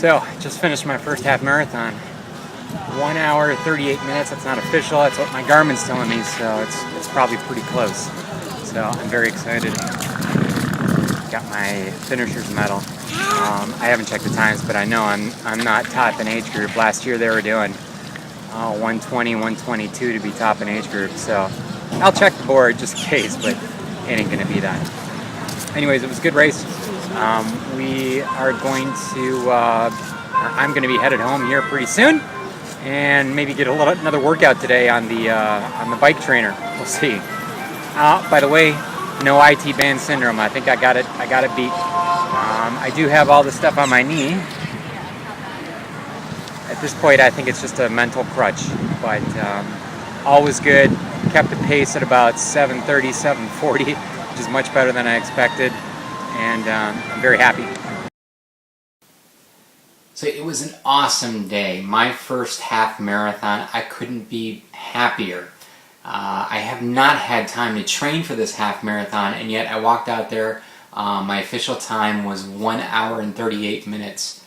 So, I just finished my first half marathon. 1 hour, 38 minutes. That's not official. That's what my Garmin's telling me, so it's probably pretty close. So, I'm very excited. Got my finisher's medal. I haven't checked the times, but I know I'm not top in age group. Last year they were doing 120, 122 to be top in age group. So, I'll check the board just in case, but it ain't gonna be that. Anyways, it was a good race. We are going to, I'm going to be headed home here pretty soon, and maybe get another workout today on the bike trainer. We'll see. By the way, no IT band syndrome. I think I got it beat. I do have all the stuff on my knee. At this point, I think it's just a mental crutch, but all was good. Kept the pace at about 7:30, 7:40, which is much better than I expected. And I'm very happy. So it was an awesome day. My first half marathon. I couldn't be happier. I have not had time to train for this half marathon, and yet I walked out there. My official time was 1 hour and 38 minutes.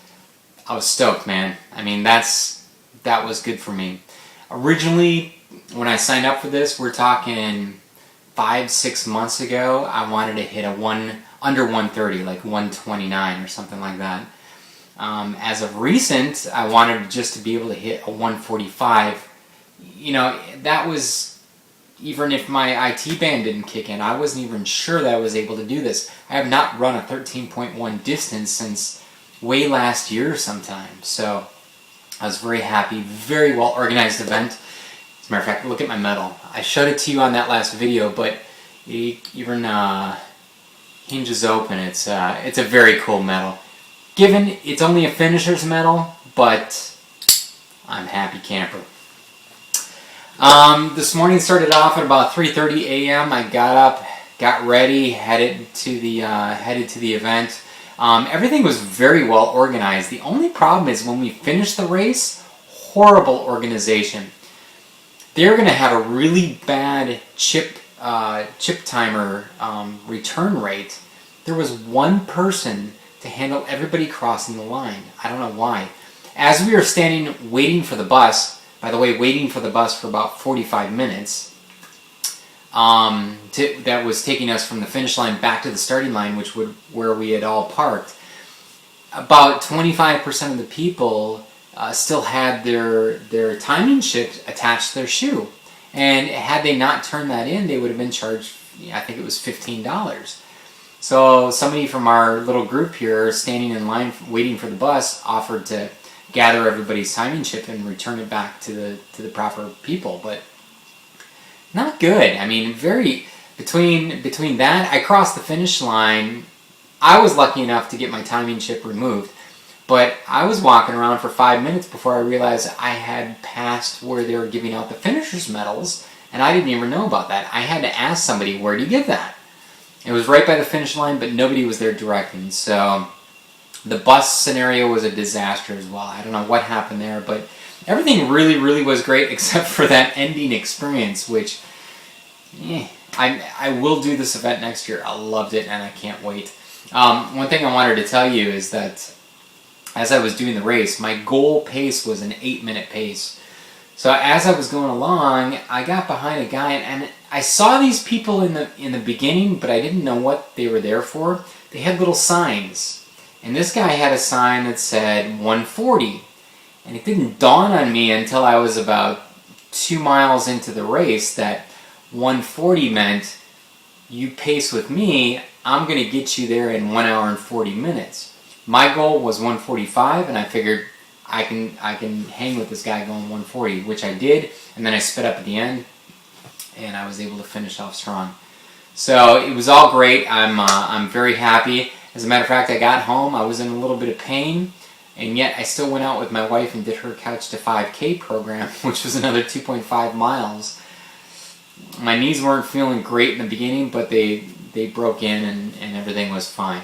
I was stoked, man. I mean, that was good for me. Originally, when I signed up for this, we're talking 5-6 months ago, I wanted to hit under 130, like 129 or something like that. As of recent, I wanted just to be able to hit a 145. You know, that was, even if my IT band didn't kick in, I wasn't even sure that I was able to do this. I have not run a 13.1 distance since way last year sometime. So I was very happy, very well organized event. As a matter of fact, look at my medal. I showed it to you on that last video, but even hinges open. It's a very cool medal. Given it's only a finisher's medal, but I'm happy camper. This morning started off at about 3:30 a.m. I got up, got ready, headed to the event. Everything was very well organized. The only problem is when we finished the race, horrible organization. They're going to have a really bad chip timer return rate. There was one person to handle everybody crossing the line. I don't know why. As we were standing waiting for the bus, by the way, waiting for the bus for about 45 minutes, that was taking us from the finish line back to the starting line, where we had all parked. About 25% of the people still had their timing chips attached to their shoe. And had they not turned that in, they would have been charged, I think it was $15. So somebody from our little group here, standing in line waiting for the bus, offered to gather everybody's timing chip and return it back to the proper people. But not good. I mean, between that, I crossed the finish line. I was lucky enough to get my timing chip removed. But I was walking around for 5 minutes before I realized I had passed where they were giving out the finishers medals, and I didn't even know about that. I had to ask somebody, where do you give that? It was right by the finish line, but nobody was there directing. So the bus scenario was a disaster as well. I don't know what happened there, but everything really, really was great except for that ending experience, which I will do this event next year. I loved it, and I can't wait. One thing I wanted to tell you is that as I was doing the race, my goal pace was an 8-minute pace. So as I was going along, I got behind a guy, and I saw these people in the beginning, but I didn't know what they were there for. They had little signs, and this guy had a sign that said 140, and it didn't dawn on me until I was about 2 miles into the race that 140 meant you pace with me, I'm going to get you there in 1 hour and 40 minutes. My goal was 145, and I figured I can hang with this guy going 140, which I did, and then I sped up at the end, and I was able to finish off strong. So it was all great. I'm very happy. As a matter of fact, I got home. I was in a little bit of pain, and yet I still went out with my wife and did her Couch to 5K program, which was another 2.5 miles. My knees weren't feeling great in the beginning, but they broke in, and everything was fine.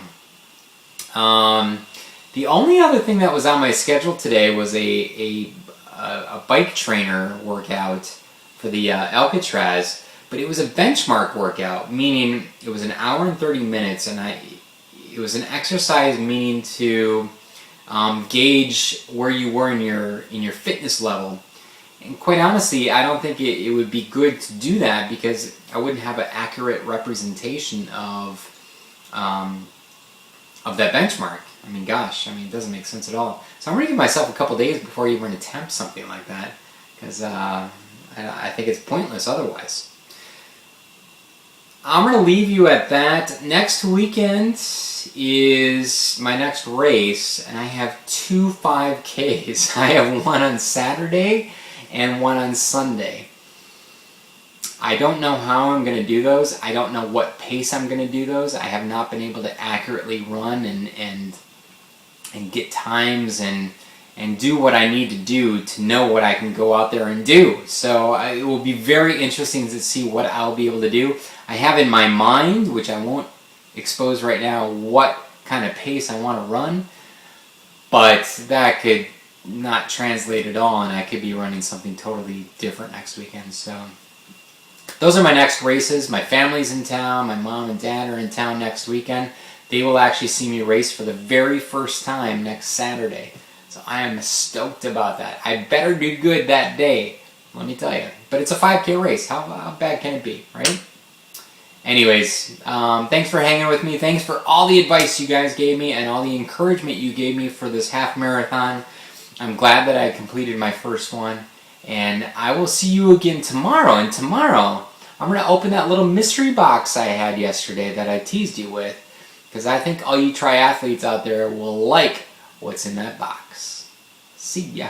The only other thing that was on my schedule today was a bike trainer workout for the Alcatraz, but it was a benchmark workout, meaning it was 1 hour and 30 minutes, and it was an exercise meaning to gauge where you were in your fitness level. And quite honestly, I don't think it would be good to do that, because I wouldn't have an accurate representation of that benchmark. I mean, gosh, it doesn't make sense at all. So I'm going to give myself a couple days before I even attempt something like that, because I think it's pointless otherwise. I'm going to leave you at that. Next weekend is my next race, and I have 2 5Ks. I have one on Saturday and one on Sunday. I don't know how I'm going to do those. I don't know what pace I'm going to do those. I have not been able to accurately run and get times and do what I need to do to know what I can go out there and do. So it will be very interesting to see what I'll be able to do. I have in my mind, which I won't expose right now, what kind of pace I want to run, but that could not translate at all, and I could be running something totally different next weekend. So those are my next races. My family's in town. My mom and dad are in town next weekend. They will actually see me race for the very first time next Saturday. So I am stoked about that. I better do good that day, let me tell you. But it's a 5K race. How bad can it be, right? Anyways, thanks for hanging with me. Thanks for all the advice you guys gave me and all the encouragement you gave me for this half marathon. I'm glad that I completed my first one. And I will see you again tomorrow. And tomorrow, I'm going to open that little mystery box I had yesterday that I teased you with, because I think all you triathletes out there will like what's in that box. See ya.